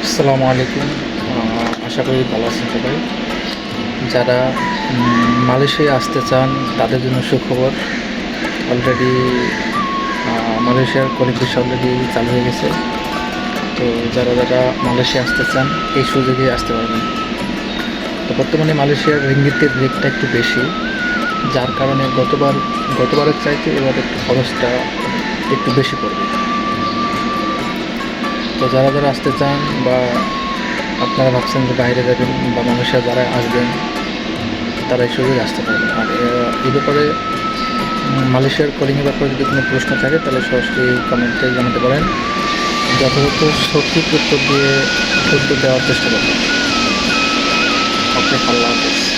আসসালামু আলাইকুম। আশা করি ভালো আছেন সবাই। যারা মালয়েশিয়া আসতে চান তাদের জন্য সুখবর। অলরেডি মালয়েশিয়ার কলিং ভিসা অলরেডি চালু হয়ে গেছে। তো যারা মালয়েশিয়া আসতে চান এই সুযোগে আসতে পারবেন। তো বর্তমানে মালয়েশিয়ার রিঙ্গিতের রেটটা একটু বেশি, যার কারণে গতবারের চাইতে এবার একটু খরচটা একটু বেশি পড়বে। তো যারা আসতে চান বা আপনারা ভাবছেন যে বাইরে যাবেন বা মালয়েশিয়া যারা আসবেন তারা এই সুযোগে আসতে পারবেন। আর এই ব্যাপারে মালয়েশিয়ার কলিংয়ের ব্যাপারে যদি কোনো প্রশ্ন থাকে তাহলে সরাসরি কমেন্টে জানাতে পারেন। যথাযথ সঠিক উত্তর দেওয়ার চেষ্টা করবেন। ওকে, আল্লাহ হাফেজ।